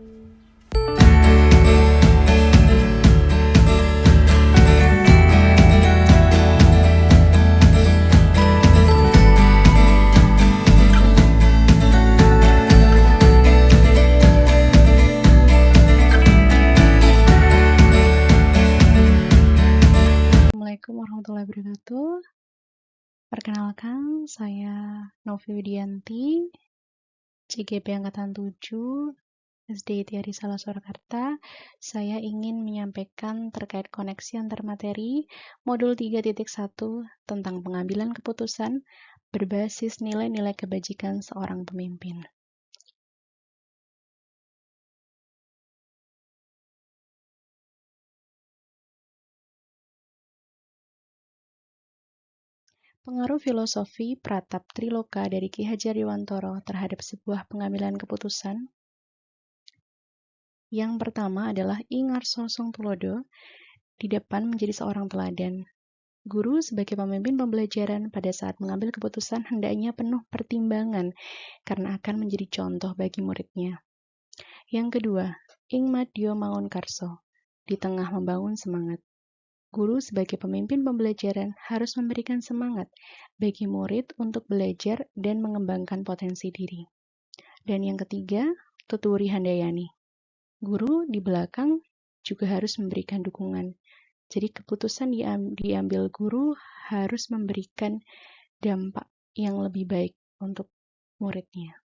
Assalamualaikum warahmatullahi wabarakatuh. Perkenalkan, saya Novi Widianti, CGP Angkatan 7, SD Tiari Salah Surakarta. Saya ingin menyampaikan terkait koneksi antar materi modul 3.1 tentang pengambilan keputusan berbasis nilai-nilai kebajikan seorang pemimpin. Pengaruh filosofi Pratap Triloka dari Ki Hajar Dewantara terhadap sebuah pengambilan keputusan. Yang pertama adalah I Ngarso Songtulodo di depan menjadi seorang teladan. Guru sebagai pemimpin pembelajaran pada saat mengambil keputusan hendaknya penuh pertimbangan karena akan menjadi contoh bagi muridnya. Yang kedua, Ing Madyo Mangunkarso di tengah membangun semangat. Guru sebagai pemimpin pembelajaran harus memberikan semangat bagi murid untuk belajar dan mengembangkan potensi diri. Dan yang ketiga, Tuturi Handayani. Guru di belakang juga harus memberikan dukungan. Jadi keputusan diambil guru harus memberikan dampak yang lebih baik untuk muridnya.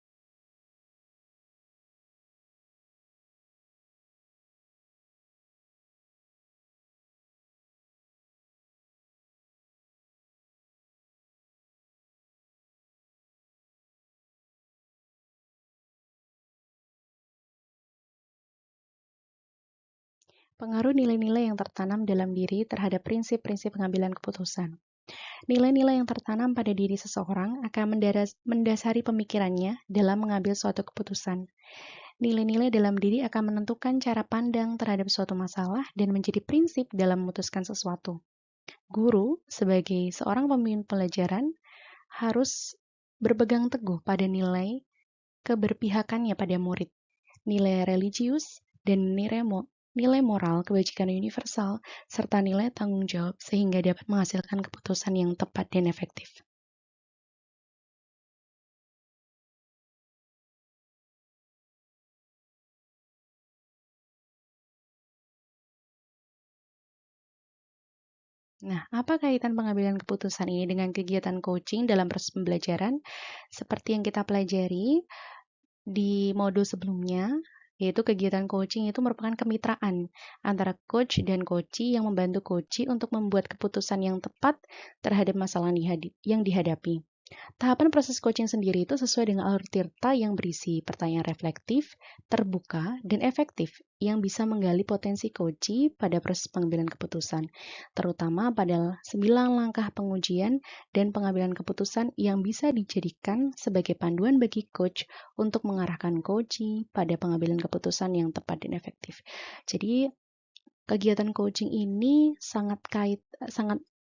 Pengaruh nilai-nilai yang tertanam dalam diri terhadap prinsip-prinsip pengambilan keputusan. Nilai-nilai yang tertanam pada diri seseorang akan mendasari pemikirannya dalam mengambil suatu keputusan. Nilai-nilai dalam diri akan menentukan cara pandang terhadap suatu masalah dan menjadi prinsip dalam memutuskan sesuatu. Guru, sebagai seorang pemimpin pelajaran, harus berpegang teguh pada nilai keberpihakannya pada murid, nilai religius, dan nilai moral kebajikan universal, serta nilai tanggung jawab sehingga dapat menghasilkan keputusan yang tepat dan efektif. Nah, apa kaitan pengambilan keputusan ini dengan kegiatan coaching dalam proses pembelajaran? Seperti yang kita pelajari di modul sebelumnya, yaitu kegiatan coaching itu merupakan kemitraan antara coach dan coachee yang membantu coachee untuk membuat keputusan yang tepat terhadap masalah yang dihadapi. Tahapan proses coaching sendiri itu sesuai dengan alur tirta yang berisi pertanyaan reflektif, terbuka, dan efektif yang bisa menggali potensi coachee pada proses pengambilan keputusan, terutama pada 9 langkah pengujian dan pengambilan keputusan yang bisa dijadikan sebagai panduan bagi coach untuk mengarahkan coachee pada pengambilan keputusan yang tepat dan efektif. Jadi, kegiatan coaching ini sangat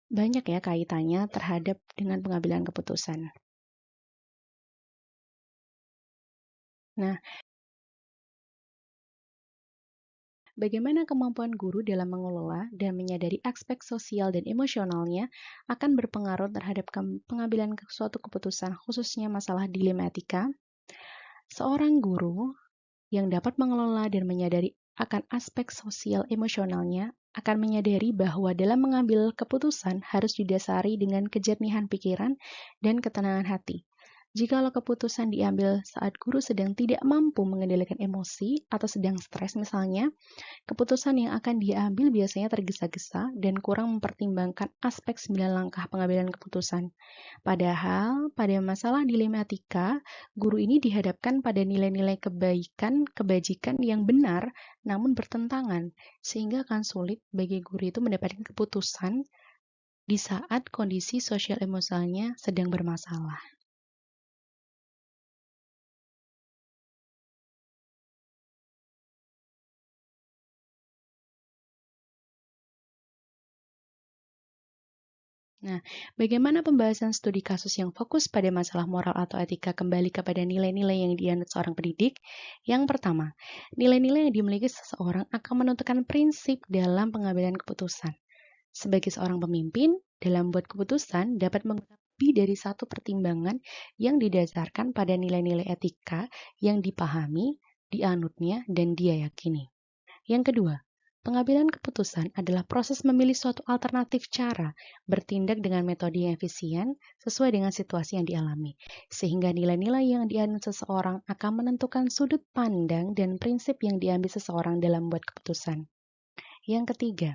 banyak ya kaitannya terhadap dengan pengambilan keputusan. Nah, bagaimana kemampuan guru dalam mengelola dan menyadari aspek sosial dan emosionalnya akan berpengaruh terhadap pengambilan suatu keputusan, khususnya masalah dilematika. Seorang guru yang dapat mengelola dan menyadari akan aspek sosial emosionalnya akan menyadari bahwa dalam mengambil keputusan harus didasari dengan kejernihan pikiran dan ketenangan hati. Jikalau keputusan diambil saat guru sedang tidak mampu mengendalikan emosi atau sedang stres misalnya, keputusan yang akan diambil biasanya tergesa-gesa dan kurang mempertimbangkan aspek 9 langkah pengambilan keputusan. Padahal, pada masalah dilematika, guru ini dihadapkan pada nilai-nilai kebajikan yang benar namun bertentangan, sehingga akan sulit bagi guru itu mendapatkan keputusan di saat kondisi sosial emosionalnya sedang bermasalah. Nah, bagaimana pembahasan studi kasus yang fokus pada masalah moral atau etika kembali kepada nilai-nilai yang dianut seorang pendidik? Yang pertama, nilai-nilai yang dimiliki seseorang akan menentukan prinsip dalam pengambilan keputusan. Sebagai seorang pemimpin, dalam membuat keputusan dapat menggunakan lebih dari satu pertimbangan yang didasarkan pada nilai-nilai etika yang dipahami, dianutnya, dan dia yakini. Yang kedua, pengambilan keputusan adalah proses memilih suatu alternatif cara bertindak dengan metode yang efisien sesuai dengan situasi yang dialami, sehingga nilai-nilai yang dianut seseorang akan menentukan sudut pandang dan prinsip yang diambil seseorang dalam membuat keputusan. Yang ketiga,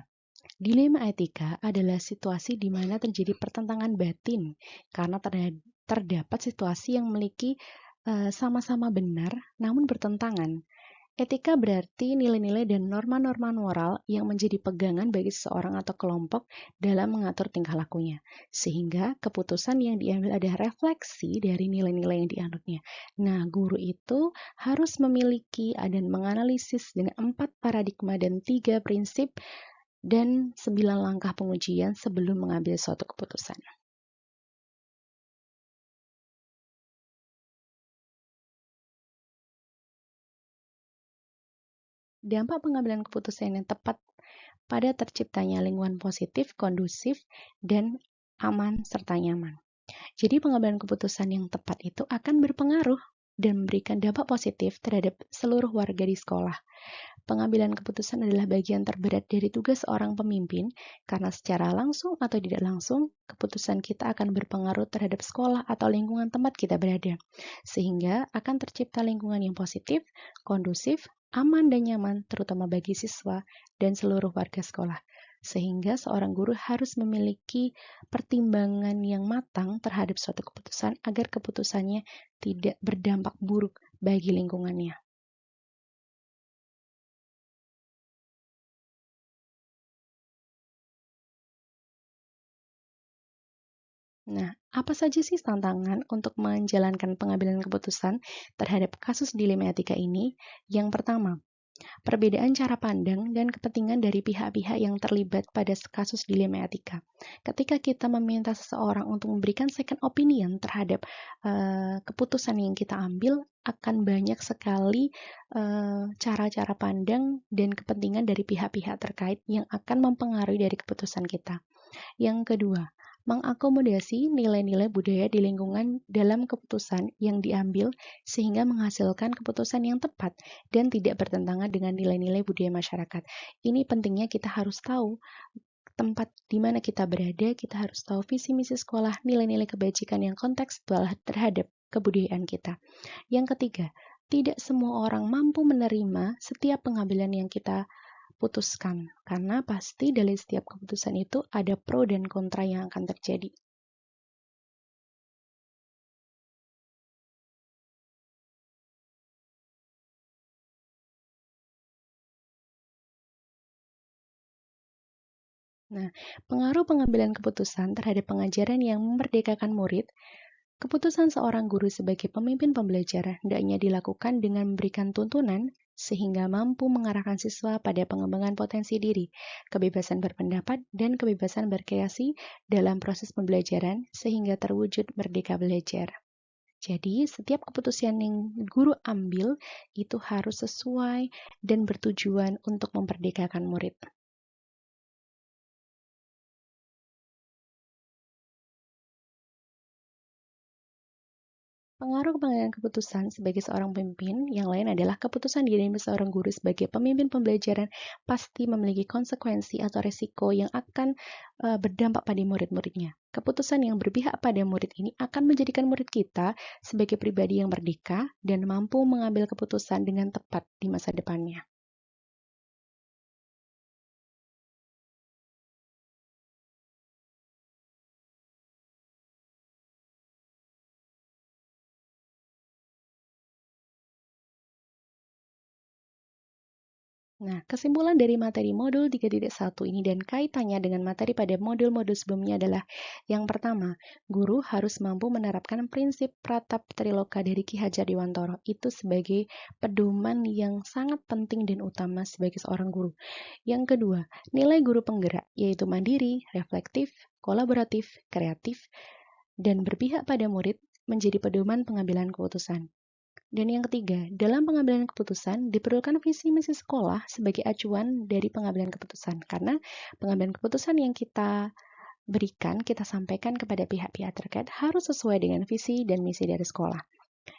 dilema etika adalah situasi di mana terjadi pertentangan batin karena terdapat situasi yang memiliki sama-sama benar namun bertentangan. Etika berarti nilai-nilai dan norma-norma moral yang menjadi pegangan bagi seseorang atau kelompok dalam mengatur tingkah lakunya, sehingga keputusan yang diambil adalah refleksi dari nilai-nilai yang dianutnya. Nah, guru itu harus memiliki dan menganalisis dengan 4 paradigma dan 3 prinsip dan 9 langkah pengujian sebelum mengambil suatu keputusan. Dampak pengambilan keputusan yang tepat pada terciptanya lingkungan positif, kondusif, dan aman serta nyaman. Jadi pengambilan keputusan yang tepat itu akan berpengaruh dan memberikan dampak positif terhadap seluruh warga di sekolah. Pengambilan keputusan adalah bagian terberat dari tugas seorang pemimpin karena secara langsung atau tidak langsung keputusan kita akan berpengaruh terhadap sekolah atau lingkungan tempat kita berada. Sehingga akan tercipta lingkungan yang positif, kondusif, aman dan nyaman terutama bagi siswa dan seluruh warga sekolah. Sehingga seorang guru harus memiliki pertimbangan yang matang terhadap suatu keputusan agar keputusannya tidak berdampak buruk bagi lingkungannya. Nah, apa saja sih tantangan untuk menjalankan pengambilan keputusan terhadap kasus dilema etika ini? Yang pertama, perbedaan cara pandang dan kepentingan dari pihak-pihak yang terlibat pada kasus dilema etika. Ketika kita meminta seseorang untuk memberikan second opinion terhadap keputusan yang kita ambil, akan banyak sekali cara-cara pandang dan kepentingan dari pihak-pihak terkait yang akan mempengaruhi dari keputusan kita. Yang kedua, mengakomodasi nilai-nilai budaya di lingkungan dalam keputusan yang diambil sehingga menghasilkan keputusan yang tepat dan tidak bertentangan dengan nilai-nilai budaya masyarakat. Ini pentingnya kita harus tahu tempat di mana kita berada, kita harus tahu visi misi sekolah, nilai-nilai kebajikan yang kontekstual terhadap kebudayaan kita. Yang ketiga, tidak semua orang mampu menerima setiap pengambilan yang kita putuskan, karena pasti dari setiap keputusan itu ada pro dan kontra yang akan terjadi. Nah, pengaruh pengambilan keputusan terhadap pengajaran yang memerdekakan murid. Keputusan seorang guru sebagai pemimpin pembelajaran hendaknya dilakukan dengan memberikan tuntunan sehingga mampu mengarahkan siswa pada pengembangan potensi diri, kebebasan berpendapat, dan kebebasan berkreasi dalam proses pembelajaran sehingga terwujud merdeka belajar. Jadi, setiap keputusan yang guru ambil itu harus sesuai dan bertujuan untuk memperdekakan murid. Pengaruh pengambilan keputusan sebagai seorang pemimpin yang lain adalah keputusan diri seorang guru sebagai pemimpin pembelajaran pasti memiliki konsekuensi atau resiko yang akan berdampak pada murid-muridnya. Keputusan yang berpihak pada murid ini akan menjadikan murid kita sebagai pribadi yang merdeka dan mampu mengambil keputusan dengan tepat di masa depannya. Nah, kesimpulan dari materi modul 3.1 ini dan kaitannya dengan materi pada modul-modul sebelumnya adalah yang pertama, guru harus mampu menerapkan prinsip Pratap Triloka dari Ki Hajar Dewantara itu sebagai pedoman yang sangat penting dan utama sebagai seorang guru. Yang kedua, nilai guru penggerak yaitu mandiri, reflektif, kolaboratif, kreatif, dan berpihak pada murid menjadi pedoman pengambilan keputusan. Dan yang ketiga, dalam pengambilan keputusan diperlukan visi misi sekolah sebagai acuan dari pengambilan keputusan. Karena pengambilan keputusan yang kita berikan, kita sampaikan kepada pihak-pihak terkait harus sesuai dengan visi dan misi dari sekolah.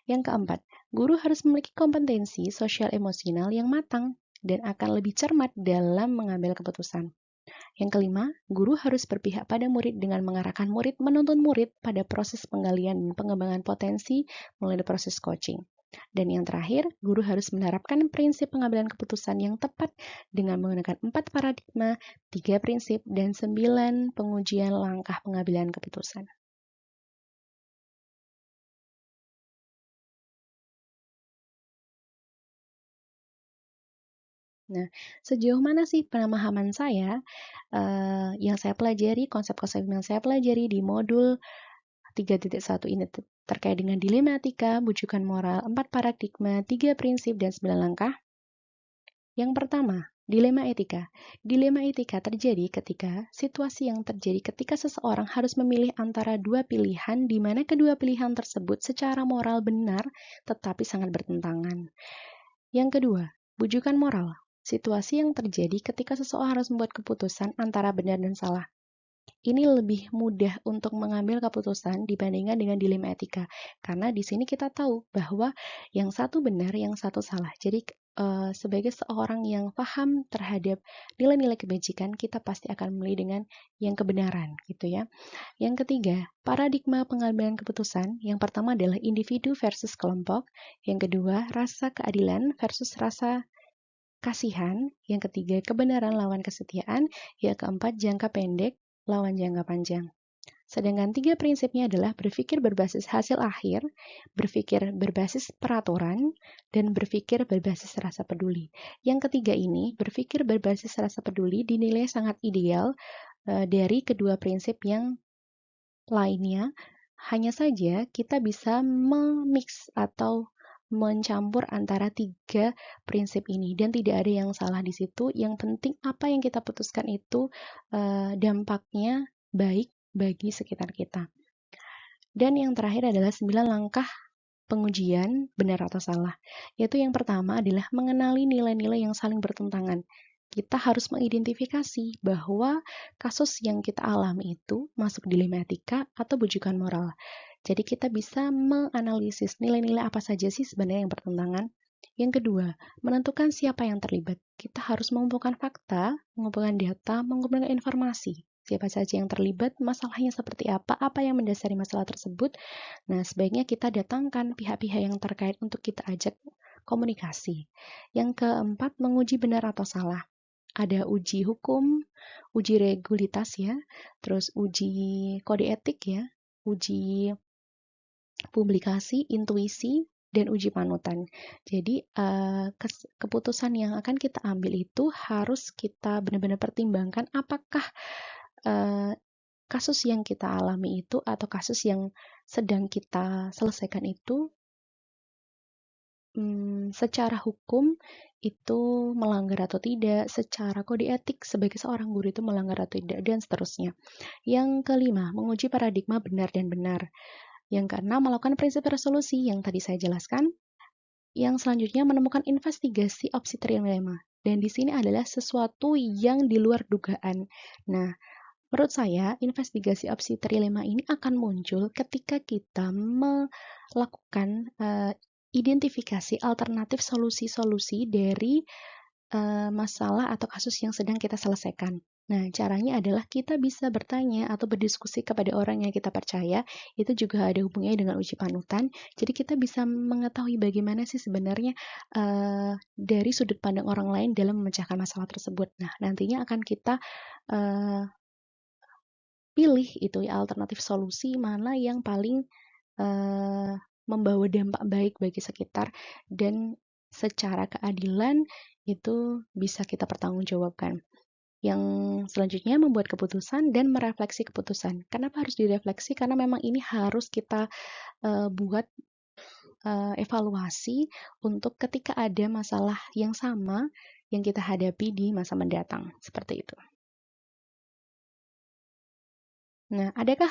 Yang keempat, guru harus memiliki kompetensi sosial emosional yang matang dan akan lebih cermat dalam mengambil keputusan. Yang kelima, guru harus berpihak pada murid dengan mengarahkan murid menuntun murid pada proses penggalian dan pengembangan potensi melalui proses coaching. Dan yang terakhir, guru harus menerapkan prinsip pengambilan keputusan yang tepat dengan menggunakan 4 paradigma, 3 prinsip, dan 9 pengujian langkah pengambilan keputusan. Nah, sejauh mana sih pemahaman saya yang saya pelajari, konsep-konsep yang saya pelajari di modul 3.1 ini terkait dengan dilematika, bujukan moral, 4 paradigma, 3 prinsip, dan 9 langkah. Yang pertama, dilema etika. Dilema etika terjadi ketika situasi yang terjadi ketika seseorang harus memilih antara dua pilihan di mana kedua pilihan tersebut secara moral benar tetapi sangat bertentangan. Yang kedua, bujukan moral. Situasi yang terjadi ketika seseorang harus membuat keputusan antara benar dan salah. Ini lebih mudah untuk mengambil keputusan dibandingkan dengan dilema etika. Karena di sini kita tahu bahwa yang satu benar, yang satu salah. Jadi sebagai seorang yang paham terhadap nilai-nilai kebajikan, kita pasti akan memilih dengan yang kebenaran, gitu ya. Yang ketiga, paradigma pengambilan keputusan. Yang pertama adalah individu versus kelompok. Yang kedua, rasa keadilan versus rasa kasihan. Yang ketiga, kebenaran lawan kesetiaan. Yang keempat, jangka pendek lawan jangka panjang. Sedangkan 3 prinsipnya adalah berpikir berbasis hasil akhir, berpikir berbasis peraturan, dan berpikir berbasis rasa peduli. Yang ketiga ini, berpikir berbasis rasa peduli dinilai sangat ideal dari kedua prinsip yang lainnya. Hanya saja kita bisa memix atau mencampur antara 3 prinsip ini dan tidak ada yang salah di situ. Yang penting apa yang kita putuskan itu dampaknya baik bagi sekitar kita. Dan yang terakhir adalah 9 langkah pengujian benar atau salah. Yaitu yang pertama adalah mengenali nilai-nilai yang saling bertentangan. Kita harus mengidentifikasi bahwa kasus yang kita alami itu masuk dilema etika atau bujukan moral. Jadi kita bisa menganalisis nilai-nilai apa saja sih sebenarnya yang bertentangan. Yang kedua, menentukan siapa yang terlibat. Kita harus mengumpulkan fakta, mengumpulkan data, mengumpulkan informasi. Siapa saja yang terlibat, masalahnya seperti apa yang mendasari masalah tersebut. Nah, sebaiknya kita datangkan pihak-pihak yang terkait untuk kita ajak komunikasi. Yang keempat, menguji benar atau salah. Ada uji hukum, uji regulitas ya, terus uji kode etik ya, uji publikasi, intuisi, dan uji panutan. Jadi, keputusan yang akan kita ambil itu harus kita benar-benar pertimbangkan apakah kasus yang kita alami itu atau kasus yang sedang kita selesaikan itu secara hukum itu melanggar atau tidak, secara kode etik sebagai seorang guru itu melanggar atau tidak, dan seterusnya. Yang kelima, menguji paradigma benar dan benar. Yang keenam, melakukan prinsip resolusi yang tadi saya jelaskan. Yang selanjutnya, menemukan investigasi opsi trilema. Dan di sini adalah sesuatu yang di luar dugaan. Nah, menurut saya, investigasi opsi trilema ini akan muncul ketika kita melakukan identifikasi alternatif solusi-solusi dari masalah atau kasus yang sedang kita selesaikan. Nah, caranya adalah kita bisa bertanya atau berdiskusi kepada orang yang kita percaya. Itu juga ada hubungannya dengan uji panutan. Jadi kita bisa mengetahui bagaimana sih sebenarnya dari sudut pandang orang lain dalam memecahkan masalah tersebut. Nah, nantinya akan kita pilih itu ya alternatif solusi mana yang paling membawa dampak baik bagi sekitar dan secara keadilan itu bisa kita pertanggungjawabkan. Yang selanjutnya membuat keputusan dan merefleksi keputusan. Kenapa harus direfleksi? Karena memang ini harus kita buat evaluasi untuk ketika ada masalah yang sama yang kita hadapi di masa mendatang. Seperti itu. Nah, adakah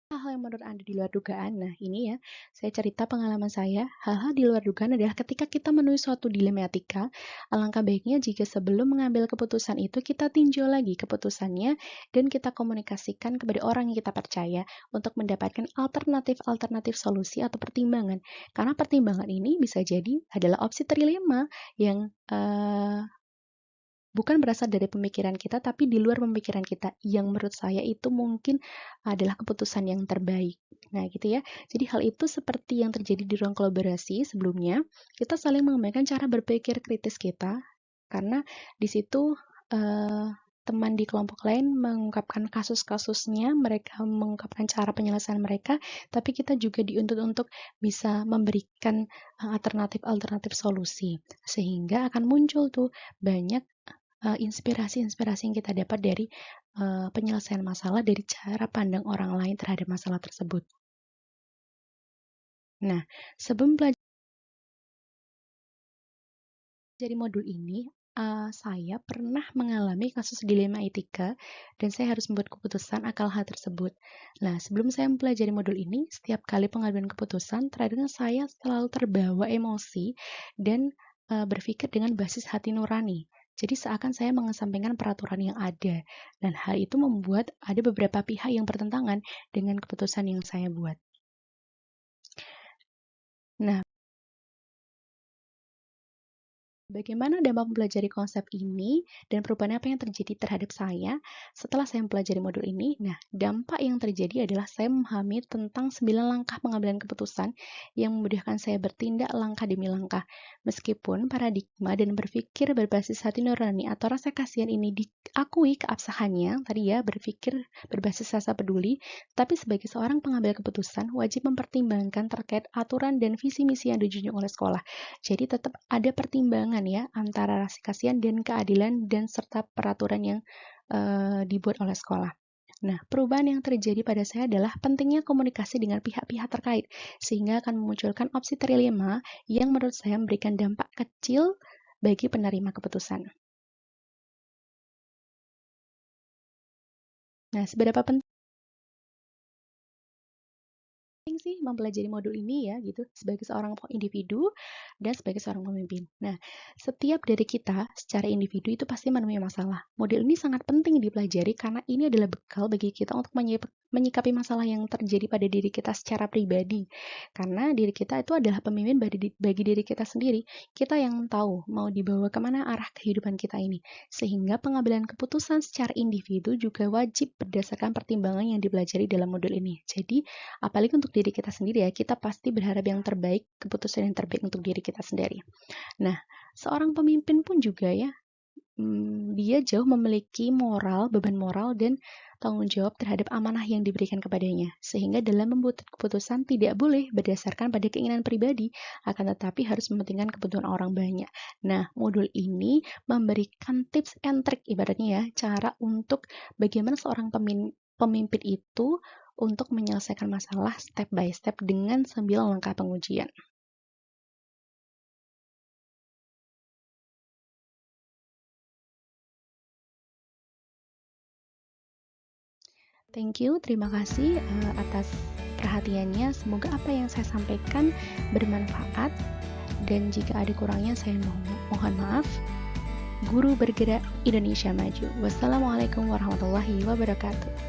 hal-hal yang menurut Anda di luar dugaan? Nah, ini ya, saya cerita pengalaman saya. Hal-hal di luar dugaan adalah ketika kita menuju suatu dilematika, alangkah baiknya jika sebelum mengambil keputusan itu, kita tinjau lagi keputusannya dan kita komunikasikan kepada orang yang kita percaya untuk mendapatkan alternatif-alternatif solusi atau pertimbangan. Karena pertimbangan ini bisa jadi adalah opsi trilema yang bukan berasal dari pemikiran kita, tapi di luar pemikiran kita, yang menurut saya itu mungkin adalah keputusan yang terbaik. Nah, gitu ya. Jadi hal itu seperti yang terjadi di ruang kolaborasi sebelumnya, kita saling mengembangkan cara berpikir kritis kita, karena di situ teman di kelompok lain mengungkapkan kasus-kasusnya, mereka mengungkapkan cara penyelesaian mereka, tapi kita juga dituntut untuk bisa memberikan alternatif-alternatif solusi, sehingga akan muncul tuh banyak inspirasi-inspirasi yang kita dapat dari penyelesaian masalah dari cara pandang orang lain terhadap masalah tersebut. Nah, sebelum belajar dari modul ini, saya pernah mengalami kasus dilema etika dan saya harus membuat keputusan akan hal tersebut. Nah, sebelum saya mempelajari modul ini, setiap kali pengambilan keputusan, terkadang saya selalu terbawa emosi dan berpikir dengan basis hati nurani. Jadi seakan saya mengesampingkan peraturan yang ada, dan hal itu membuat ada beberapa pihak yang bertentangan dengan keputusan yang saya buat. Nah, bagaimana dampak mempelajari konsep ini dan perubahan apa yang terjadi terhadap saya setelah saya mempelajari modul ini? Nah, dampak yang terjadi adalah saya memahami tentang 9 langkah pengambilan keputusan yang memudahkan saya bertindak langkah demi langkah. Meskipun paradigma dan berpikir berbasis hati nurani atau rasa kasihan ini diakui keabsahannya, tadi ya, berpikir berbasis rasa peduli, tapi sebagai seorang pengambil keputusan wajib mempertimbangkan terkait aturan dan visi misi yang dijunjung oleh sekolah. Jadi tetap ada pertimbangan ya antara rasa kasihan dan keadilan dan serta peraturan yang dibuat oleh sekolah. Nah, perubahan yang terjadi pada saya adalah pentingnya komunikasi dengan pihak-pihak terkait sehingga akan memunculkan opsi trilema yang menurut saya memberikan dampak kecil bagi penerima keputusan. Nah, seberapa penting sih mempelajari modul ini ya gitu sebagai seorang individu dan sebagai seorang pemimpin. Nah, setiap dari kita secara individu itu pasti menemui masalah. Modul ini sangat penting dipelajari karena ini adalah bekal bagi kita untuk menyikapi masalah yang terjadi pada diri kita secara pribadi. Karena diri kita itu adalah pemimpin bagi diri kita sendiri. Kita yang tahu mau dibawa kemana arah kehidupan kita ini. Sehingga pengambilan keputusan secara individu juga wajib berdasarkan pertimbangan yang dipelajari dalam modul ini. Jadi, apalagi untuk diri kita sendiri ya, kita pasti berharap yang terbaik, keputusan yang terbaik untuk diri kita sendiri. Nah, seorang pemimpin pun juga ya, dia jauh memiliki beban moral dan tanggung jawab terhadap amanah yang diberikan kepadanya. Sehingga dalam membuat keputusan tidak boleh berdasarkan pada keinginan pribadi, akan tetapi harus mementingkan kebutuhan orang banyak. Nah, modul ini memberikan tips and trick ibaratnya ya, cara untuk bagaimana seorang pemimpin itu untuk menyelesaikan masalah step by step dengan 9 langkah pengujian. Thank you, terima kasih atas perhatiannya. Semoga apa yang saya sampaikan bermanfaat dan jika ada kurangnya saya mohon maaf. Guru Bergerak Indonesia Maju. Wassalamualaikum warahmatullahi wabarakatuh.